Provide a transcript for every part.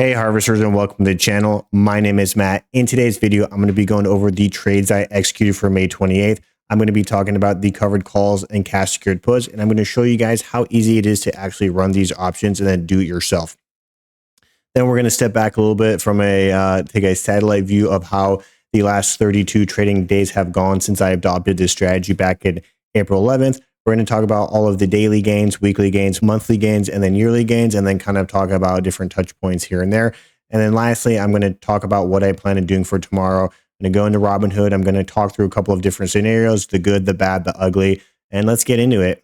Hey Harvesters, and welcome to the channel. My name is Matt. In today's video, I'm going to be going over the trades I executed for May 28th. I'm going to be talking about the covered calls and cash secured puts, and I'm going to show you guys how easy it is to actually run these options and then do it yourself. Then we're going to step back a little bit from take a satellite view of how the last 32 trading days have gone since I adopted this strategy back in April 11th. We're going to talk about all of the daily gains, weekly gains, monthly gains, and then yearly gains, and then kind of talk about different touch points here and there. And then lastly, I'm going to talk about what I plan on doing for tomorrow. I'm going to go into Robinhood. I'm going to talk through a couple of different scenarios, the good, the bad, the ugly, and let's get into it.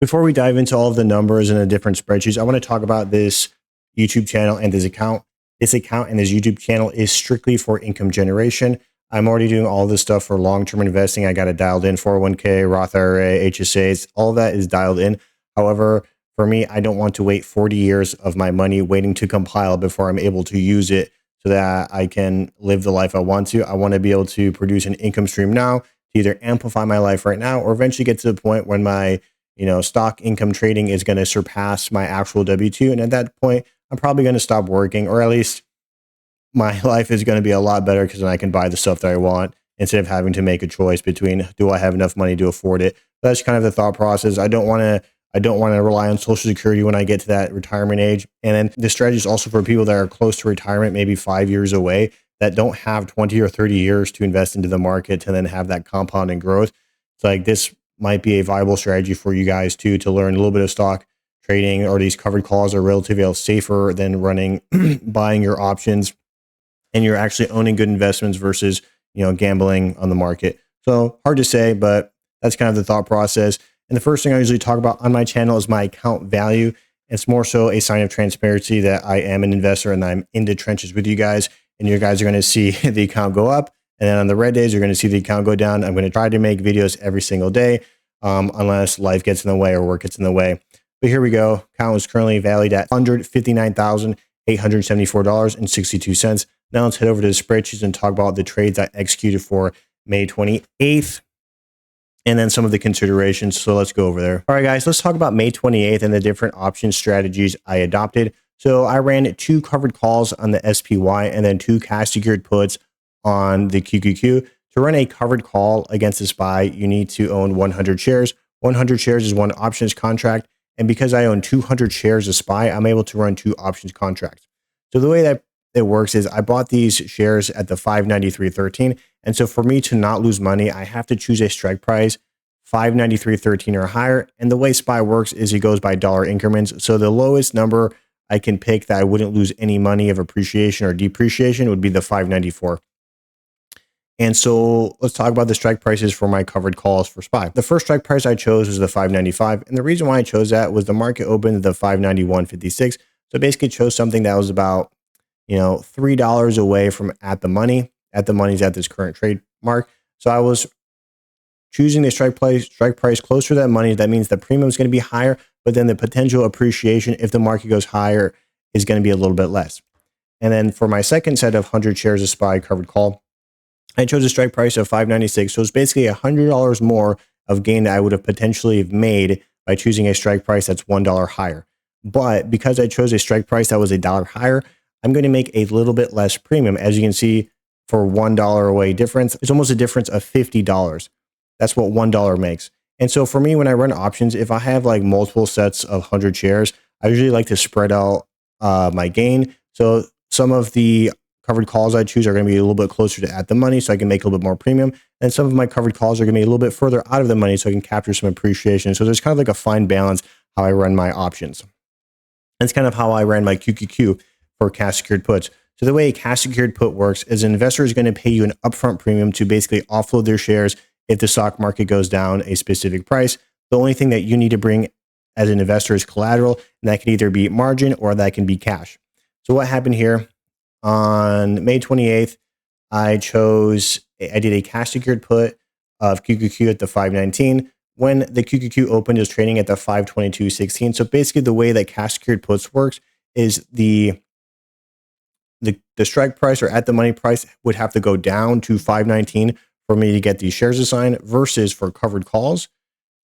Before we dive into all of the numbers and the different spreadsheets, I want to talk about this YouTube channel and this account. This account and this YouTube channel is strictly for income generation. I'm already doing all this stuff for long-term investing. I got it dialed in, 401k, Roth IRA, HSAs, all of that is dialed in. However, for me, I don't want to wait 40 years of my money waiting to compile before I'm able to use it so that I can live the life I want to. I want to be able to produce an income stream now to either amplify my life right now or eventually get to the point when my stock income trading is going to surpass my actual W-2. And at that point, I'm probably going to stop working, or at least my life is going to be a lot better because then I can buy the stuff that I want instead of having to make a choice between, do I have enough money to afford it? But that's kind of the thought process. I don't want to rely on Social Security when I get to that retirement age. And then the strategy is also for people that are close to retirement, maybe 5 years away, that don't have 20 or 30 years to invest into the market and then have that compounding growth. It's like this might be a viable strategy for you guys too, to learn a little bit of stock trading, or these covered calls are relatively safer than running, buying your options, and you're actually owning good investments versus, gambling on the market. So hard to say, but that's kind of the thought process. And the first thing I usually talk about on my channel is my account value. It's more so a sign of transparency that I am an investor and I'm in the trenches with you guys, and you guys are going to see the account go up. And then on the red days, you're going to see the account go down. I'm going to try to make videos every single day, unless life gets in the way or work gets in the way. But here we go. Account is currently valued at $159,874.62. Now let's head over to the spreadsheets and talk about the trades I executed for May 28th and then some of the considerations. So let's go over there. All right, guys, let's talk about May 28th and the different option strategies I adopted. So I ran 2 covered calls on the SPY and then 2 cash secured puts on the QQQ. To run a covered call against the SPY, you need to own 100 shares. 100 shares is one options contract. And because I own 200 shares of SPY, I'm able to run 2 options contracts. So the way that it works is I bought these shares at the 593.13. And so for me to not lose money, I have to choose a strike price, 593.13 or higher. And the way SPY works is it goes by dollar increments. So the lowest number I can pick that I wouldn't lose any money of appreciation or depreciation would be the 594. And so let's talk about the strike prices for my covered calls for SPY. The first strike price I chose was the 595. And the reason why I chose that was the market opened at the 591.56. So basically chose something that was about, $3 away from at the money. At the money's at this current trade mark. So I was choosing the strike price closer to that money. That means the premium is going to be higher, but then the potential appreciation, if the market goes higher, is going to be a little bit less. And then for my second set of 100 shares of SPY covered call, I chose a strike price of 596. So it's basically $100 more of gain that I would have potentially made by choosing a strike price that's $1 higher. But because I chose a strike price that was $1 higher, I'm going to make a little bit less premium. As you can see, for $1 away difference, it's almost a difference of $50. That's what $1 makes. And so for me, when I run options, if I have like multiple sets of 100 shares, I usually like to spread out my gain. So some of the covered calls I choose are going to be a little bit closer to at the money, so I can make a little bit more premium. And some of my covered calls are going to be a little bit further out of the money, so I can capture some appreciation. So there's kind of like a fine balance how I run my options. That's kind of how I ran my QQQ for cash secured puts. So the way a cash secured put works is an investor is going to pay you an upfront premium to basically offload their shares if the stock market goes down a specific price. The only thing that you need to bring as an investor is collateral, and that can either be margin or that can be cash. So what happened here on May 28th, I did a cash secured put of QQQ at the 519 when the QQQ opened is trading at the 522.16. So basically the way that cash secured puts works is the strike price or at the money price would have to go down to 519 for me to get these shares assigned, versus for covered calls,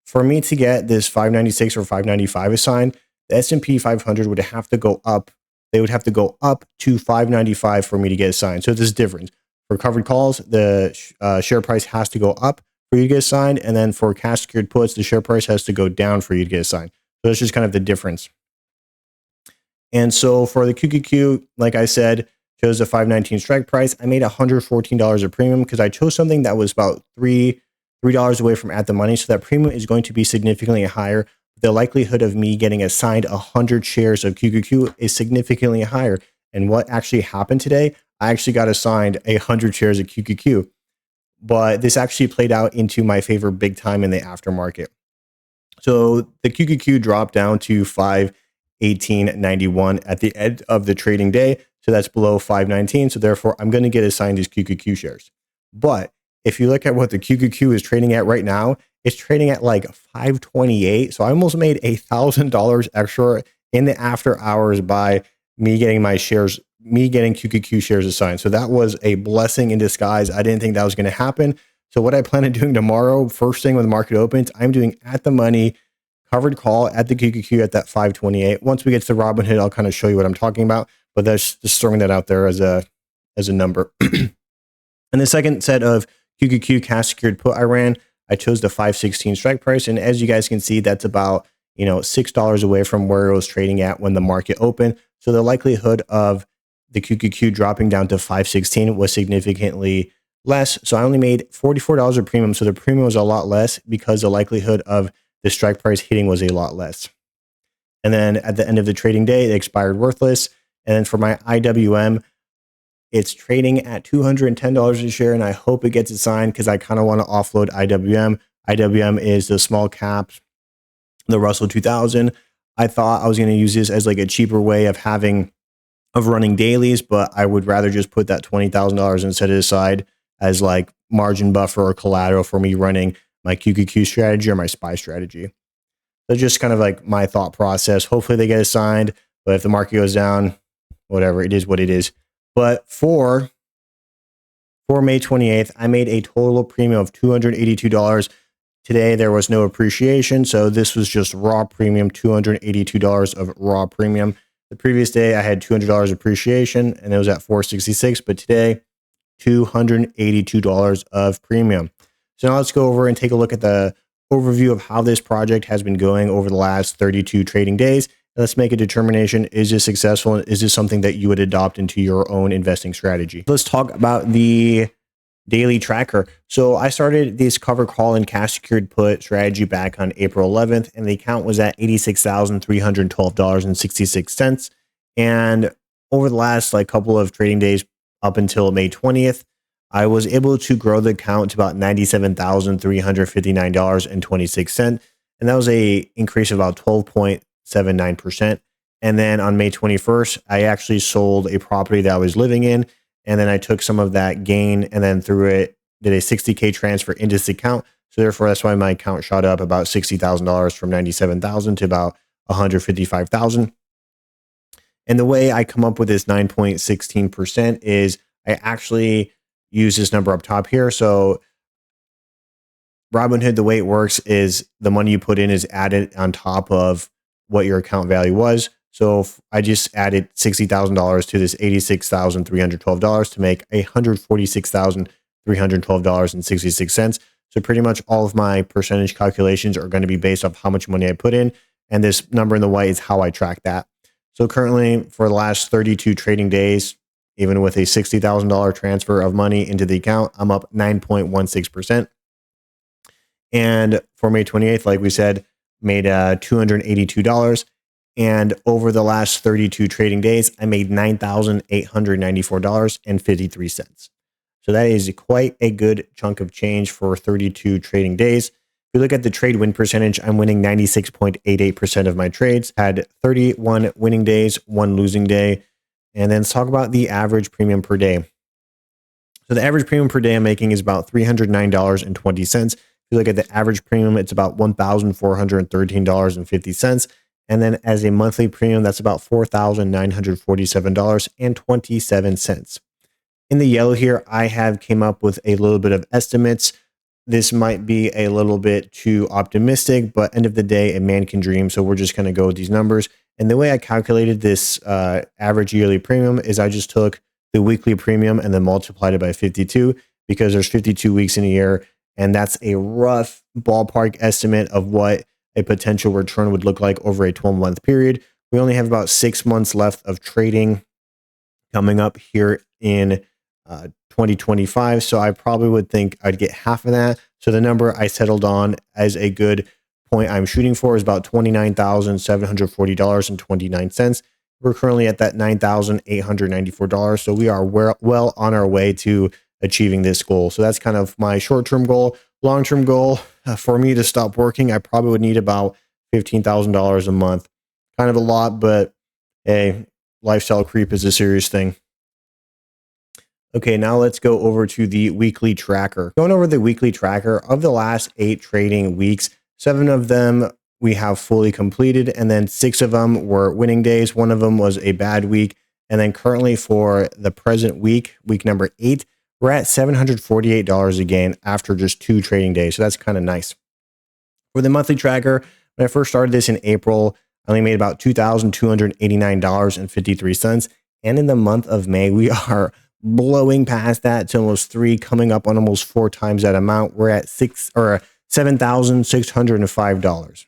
for me to get this 596 or 595 assigned, the S&P 500 would have to go up they would have to go up to 595 for me to get assigned. So this is different. For covered calls, the share price has to go up for you to get assigned. And then for cash secured puts, the share price has to go down for you to get assigned. So that's just kind of the difference. And so for the QQQ, like I said, chose a 519 strike price. I made $114 a premium because I chose something that was about $3 away from at the money. So that premium is going to be significantly higher. The likelihood of me getting assigned 100 shares of QQQ is significantly higher. And what actually happened today, I actually got assigned 100 shares of QQQ. But this actually played out into my favor big time in the aftermarket. So the QQQ dropped down to 518.91 at the end of the trading day. So that's below 519. So therefore, I'm going to get assigned these QQQ shares. But if you look at what the QQQ is trading at right now, it's trading at like 528. So I almost made $1,000 extra in the after hours by me getting my shares, me getting QQQ shares assigned. So that was a blessing in disguise. I didn't think that was going to happen. So what I plan on doing tomorrow, first thing when the market opens, I'm doing at the money covered call at the QQQ at that 528. Once we get to the Robinhood, I'll kind of show you what I'm talking about, but that's just throwing that out there as a number. And the second set of QQQ cash secured put I ran, I chose the 516 strike price. And as you guys can see, that's about, $6 away from where it was trading at when the market opened. So the likelihood of the QQQ dropping down to 516 was significantly less. So I only made $44 of premium. So the premium was a lot less because the likelihood of the strike price hitting was a lot less. And then at the end of the trading day, it expired worthless. And then for my IWM, it's trading at $210 a share, and I hope it gets assigned because I kind of want to offload IWM. IWM is the small cap, the Russell 2000. I thought I was going to use this as like a cheaper way of running dailies, but I would rather just put that $20,000 and set it aside as like margin buffer or collateral for me running my QQQ strategy or my SPY strategy. That's just kind of like my thought process. Hopefully they get assigned, but if the market goes down, whatever, it is what it is. But for May 28th, I made a total premium of $282. Today, there was no appreciation, so this was just raw premium, $282 of raw premium. The previous day, I had $200 appreciation, and it was at $466, but today, $282 of premium. So now let's go over and take a look at the overview of how this project has been going over the last 32 trading days. Let's make a determination. Is this successful? Is this something that you would adopt into your own investing strategy? Let's talk about the daily tracker. So I started this cover call and cash secured put strategy back on April 11th, and the account was at $86,312.66. And over the last couple of trading days up until May 20th, I was able to grow the account to about $97,359.26. And that was a increase of about 12.79%. And then on May 21st, I actually sold a property that I was living in. And then I took some of that gain and then did a $60K transfer into this account. So therefore, that's why my account shot up about $60,000 from $97,000 to about $155,000. And the way I come up with this 9.16% is I actually use this number up top here. So Robinhood, the way it works is the money you put in is added on top of what your account value was. So I just added $60,000 to this $86,312 to make $146,312.66. So pretty much all of my percentage calculations are going to be based off how much money I put in. And this number in the white is how I track that. So currently for the last 32 trading days, even with a $60,000 transfer of money into the account, I'm up 9.16%. And for May 28th, like we said, made $282. And over the last 32 trading days, I made $9,894.53. So that is quite a good chunk of change for 32 trading days. If you look at the trade win percentage, I'm winning 96.88% of my trades. Had 31 winning days, 1 losing day. And then let's talk about the average premium per day. So the average premium per day I'm making is about $309.20. If you look at the average premium, it's about $1,413.50. And then as a monthly premium, that's about $4,947.27. In the yellow here, I have came up with a little bit of estimates. This might be a little bit too optimistic, but end of the day, a man can dream. So we're just going to go with these numbers. And the way I calculated this average yearly premium is I just took the weekly premium and then multiplied it by 52 because there's 52 weeks in a year. And that's a rough ballpark estimate of what a potential return would look like over a 12-month period. We only have about 6 months left of trading coming up here in 2025. So I probably would think I'd get half of that. So the number I settled on as a good point I'm shooting for is about $29,740.29. We're currently at that $9,894. So we are well on our way to achieving this goal. So that's kind of my short-term goal. Long-term goal, for me to stop working, I probably would need about $15,000 a month. Kind of a lot, but hey, lifestyle creep is a serious thing. Okay, now let's go over to the weekly tracker. Going over the weekly tracker, of the last 8 trading weeks, 7 of them we have fully completed, and then 6 of them were winning days. 1 of them was a bad week. And then currently for the present week, week number 8, we're at $748 again after just 2 trading days. So that's kind of nice. For the monthly tracker, when I first started this in April, I only made about $2,289.53. And in the month of May, we are blowing past that to almost 3, coming up on almost 4 times that amount. We're at $7,605.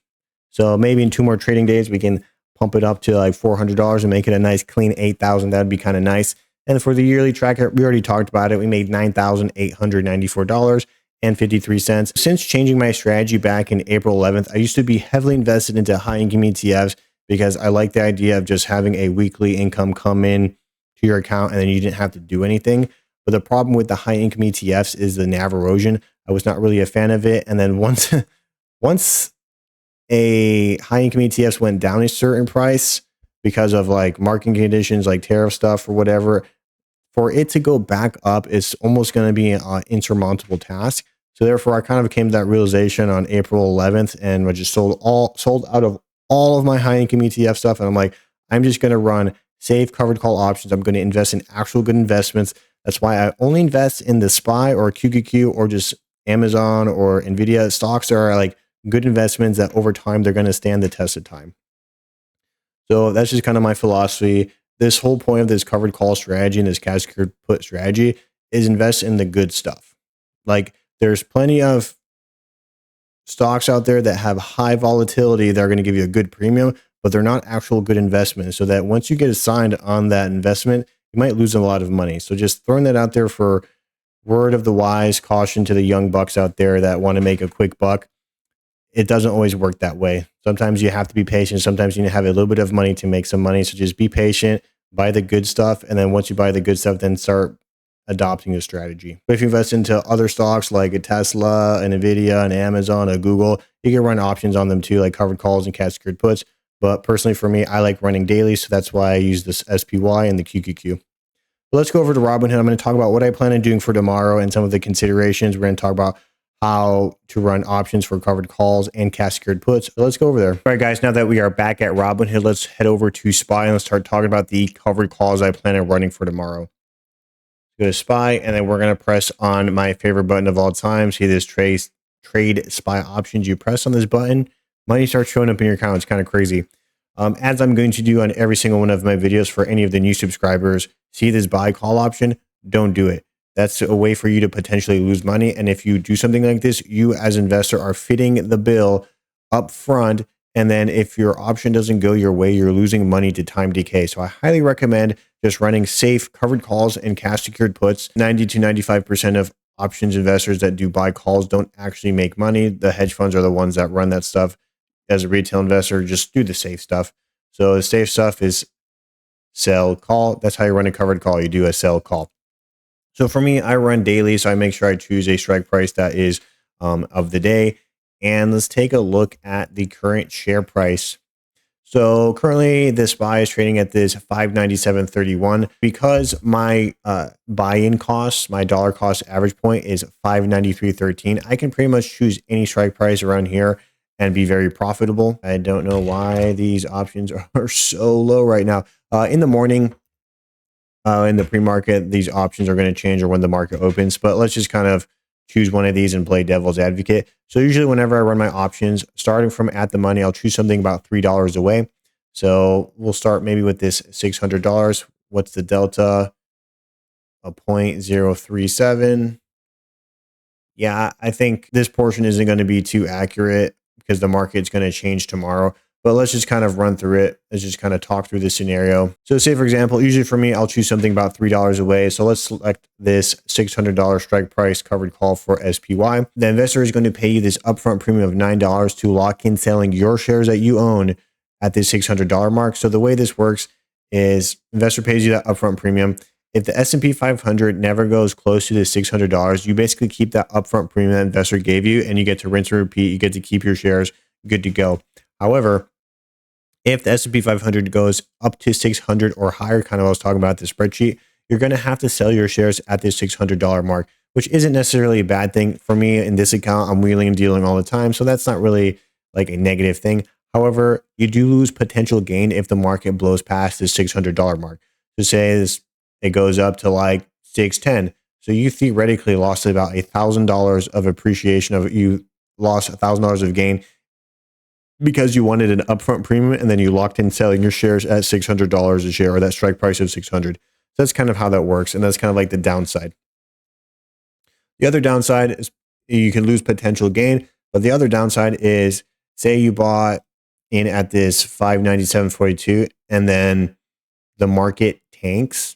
So maybe in 2 more trading days, we can pump it up to like $400 and make it a nice clean $8,000. That'd be kind of nice. And for the yearly tracker, we already talked about it. We made $9,894.53. Since changing my strategy back in April 11th, I used to be heavily invested into high income ETFs because I like the idea of just having a weekly income come in to your account and then you didn't have to do anything. But the problem with the high income ETFs is the NAV erosion. I was not really a fan of it. And then once a high income ETFs went down a certain price because of like market conditions, like tariff stuff or whatever, for it to go back up is almost going to be an insurmountable task. So therefore, I kind of came to that realization on April 11th, and I just sold out of all of my high income ETF stuff. And I'm like, I'm just going to run safe covered call options. I'm going to invest in actual good investments. That's why I only invest in the SPY or QQQ or just Amazon or NVIDIA stocks that are like good investments that over time, they're going to stand the test of time. So that's just kind of my philosophy. This whole point of this covered call strategy and this cash secured put strategy is invest in the good stuff. Like there's plenty of stocks out there that have high volatility that are going to give you a good premium, but they're not actual good investments. So that once you get assigned on that investment, you might lose a lot of money. So just throwing that out there for word of the wise, caution to the young bucks out there that want to make a quick buck. It doesn't always work that way. Sometimes you have to be patient. Sometimes you need to have a little bit of money to make some money. So just be patient, buy the good stuff. And then once you buy the good stuff, then start adopting a strategy. But if you invest into other stocks like a Tesla, an NVIDIA, an Amazon, a Google, you can run options on them too, like covered calls and cash secured puts. But personally for me, I like running daily. So that's why I use this SPY and the QQQ. But let's go over to Robinhood. I'm going to talk about what I plan on doing for tomorrow and some of the considerations. We're going to talk about how to run options for covered calls and cash secured puts. So let's go over there. All right, guys, now that we are back at Robinhood, let's head over to SPY and let's start talking about the covered calls I plan on running for tomorrow. Go to SPY, and then we're going to press on my favorite button of all time. See this trade SPY options. You press on this button, money starts showing up in your account. It's kind of crazy. As I'm going to do on every single one of my videos for any of the new subscribers, see this buy call option, don't do it. That's a way for you to potentially lose money. And if you do something like this, you as an investor are fitting the bill up front. And then if your option doesn't go your way, you're losing money to time decay. So I highly recommend just running safe covered calls and cash secured puts. 90 to 95% of options investors that do buy calls don't actually make money. The hedge funds are the ones that run that stuff. As a retail investor, just do the safe stuff. So the safe stuff is sell call. That's how you run a covered call. You do a sell call. So for me, I run daily, so I make sure I choose a strike price that is of the day. And let's take a look at the current share price. So currently, this SPY is trading at this $597.31. Because my buy-in cost, my dollar cost average point is $593.13, I can pretty much choose any strike price around here and be very profitable. I don't know why these options are so low right now. In the morning, in the pre-market, these options are going to change or when the market opens, but let's just kind of choose one of these and play devil's advocate. So usually whenever I run my options, starting from at the money, I'll choose something about $3 away. So we'll start maybe with this $600. What's the delta? A 0.037. Yeah, I think this portion isn't going to be too accurate because the market's going to change tomorrow. But let's just kind of run through it. Let's just kind of talk through the scenario. So say, for example, usually for me, I'll choose something about $3 away. So let's select this $600 strike price covered call for SPY. The investor is going to pay you this upfront premium of $9 to lock in selling your shares that you own at this $600 mark. So the way this works is investor pays you that upfront premium. If the S&P 500 never goes close to the $600, you basically keep that upfront premium that investor gave you, and you get to rinse and repeat. You get to keep your shares good to go. However, if the S&P 500 goes up to 600 or higher, kind of what I was talking about the spreadsheet, you're going to have to sell your shares at this $600 mark, which isn't necessarily a bad thing. For me, in this account, I'm wheeling and dealing all the time, so that's not really like a negative thing. However, you do lose potential gain if the market blows past the $600 mark. So say it goes up to like 610. So you theoretically lost about $1,000 of appreciation you lost $1,000 of gain because you wanted an upfront premium and then you locked in selling your shares at $600 a share, or that strike price of 600. So that's kind of how that works. And that's kind of like the downside. The other downside is you can lose potential gain, but the other downside is say you bought in at this 597.42 and then the market tanks,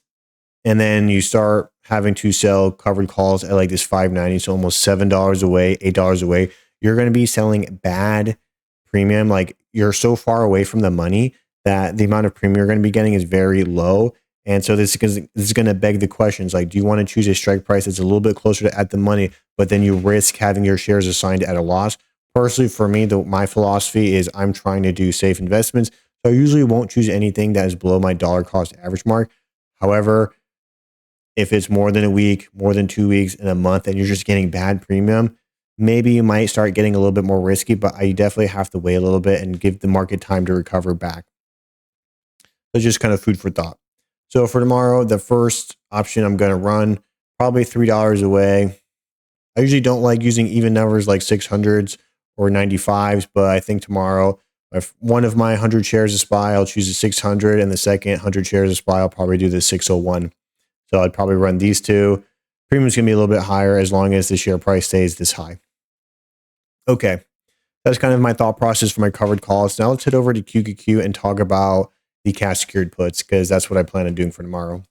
and then you start having to sell covered calls at like this 590, so almost $7 away, $8 away. You're going to be selling bad premium. Like you're so far away from the money that the amount of premium you're going to be getting is very low. And so this is going to beg the questions like, do you want to choose a strike price that's a little bit closer to at the money, but then you risk having your shares assigned at a loss? Personally, for me, my philosophy is I'm trying to do safe investments. So I usually won't choose anything that is below my dollar cost average mark. However, if it's more than a week, more than 2 weeks, and a month, and you're just getting bad premium, maybe you might start getting a little bit more risky, but I definitely have to wait a little bit and give the market time to recover back. So just kind of food for thought. So for tomorrow, the first option I'm going to run probably $3 away. I usually don't like using even numbers like 600s or 95s, but I think tomorrow, if one of my 100 shares of SPY, I'll choose a 600, and the second 100 shares of SPY, I'll probably do the 601. So I'd probably run these two. Premium's going to be a little bit higher as long as the share price stays this high. Okay, that's kind of my thought process for my covered calls. Now let's head over to QQQ and talk about the cash secured puts, because that's what I plan on doing for tomorrow.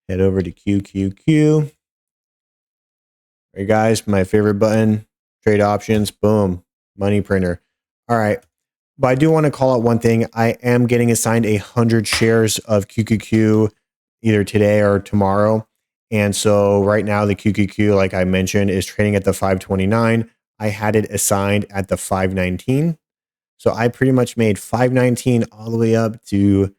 Head over to QQQ. All right, guys, my favorite button, trade options, boom, money printer. All right, but I do want to call out one thing. I am getting assigned 100 shares of QQQ either today or tomorrow. And so right now the QQQ, like I mentioned, is trading at the 529. I had it assigned at the 519. So I pretty much made 519 all the way up to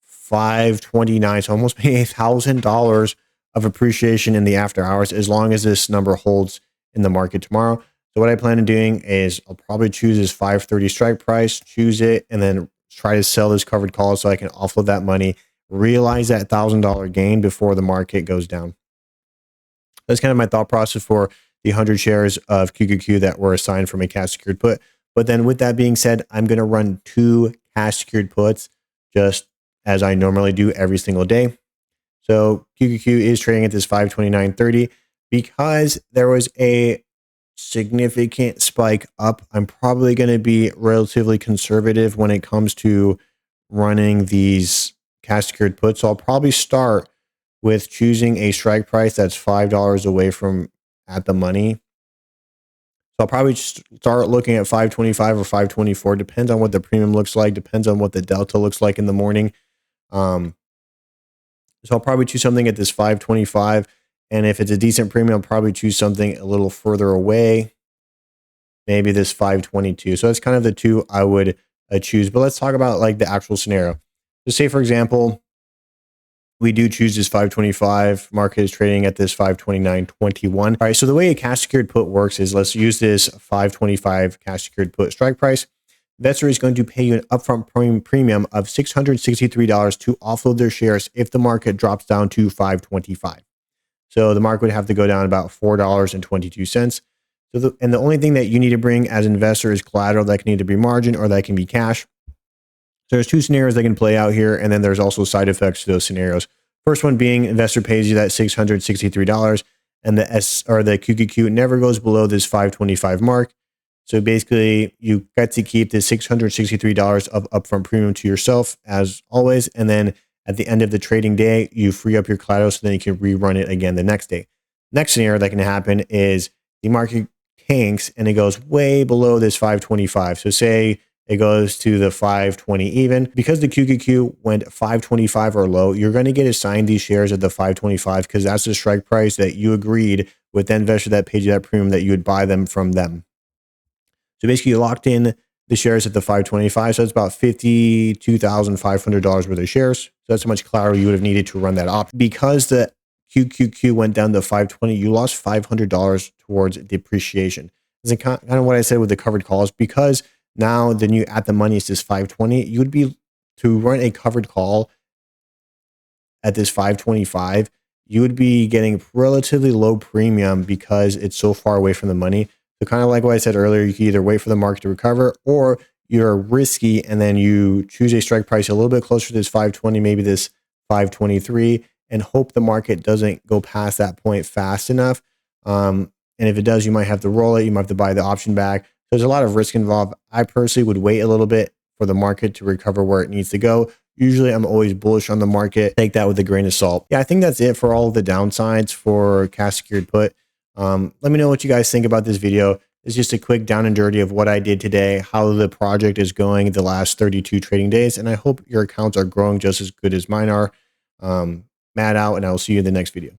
529. So almost made $1,000 of appreciation in the after hours as long as this number holds in the market tomorrow. So what I plan on doing is I'll probably choose this 530 strike price, choose it, and then try to sell this covered call so I can offload that money, realize that $1,000 gain before the market goes down. That's kind of my thought process for the 100 shares of QQQ that were assigned from a cash secured put. But then with that being said, I'm going to run 2 cash secured puts just as I normally do every single day. So QQQ is trading at this 529.30 because there was a significant spike up. I'm probably going to be relatively conservative when it comes to running these cash secured puts. So I'll probably start with choosing a strike price that's $5 away from at the money. So I'll probably start looking at 525 or 524. Depends on what the premium looks like. Depends on what the delta looks like in the morning. So I'll probably choose something at this 525. And if it's a decent premium, I'll probably choose something a little further away. Maybe this 522. So that's kind of the two I would choose. But let's talk about like the actual scenario. So say, for example, we do choose this 525. Market is trading at this 529.21. All right, so the way a cash secured put works is let's use this 525 cash secured put strike price. Investor is going to pay you an upfront premium of $663 to offload their shares if the market drops down to 525. So the market would have to go down about $4.22. So the only thing that you need to bring as an investor is collateral. That can either be margin or that can be cash. So there's two scenarios that can play out here, and then there's also side effects to those scenarios. First one being investor pays you that $663, and the QQQ never goes below this 525 mark. So basically, you get to keep the $663 of upfront premium to yourself as always, and then at the end of the trading day, you free up your collateral so then you can rerun it again the next day. Next scenario that can happen is the market tanks and it goes way below this 525. So say it goes to the 520 even. Because the QQQ went 525 or low, you're going to get assigned these shares at the 525 because that's the strike price that you agreed with the investor that paid you that premium that you would buy them from them. So basically you locked in the shares at the 525. So it's about $52,500 worth of shares. So that's how much collateral you would have needed to run that op. Because the QQQ went down to 520, you lost $500 towards depreciation. This is kind of what I said with the covered calls. Because now the new at the money is this 520, you would be to run a covered call at this 525, you would be getting relatively low premium because it's so far away from the money. So kind of like what I said earlier, you can either wait for the market to recover or you're risky and then you choose a strike price a little bit closer to this 520, maybe this 523, and hope the market doesn't go past that point fast enough. And if it does, you might have to roll it. You might have to buy the option back. There's a lot of risk involved. I personally would wait a little bit for the market to recover where it needs to go. Usually I'm always bullish on the market. Take that with a grain of salt. Yeah, I think that's it for all of the downsides for cash secured put. Let me know what you guys think about this video. It's just a quick down and dirty of what I did today, how the project is going the last 32 trading days. And I hope your accounts are growing just as good as mine are. Mad out, and I will see you in the next video.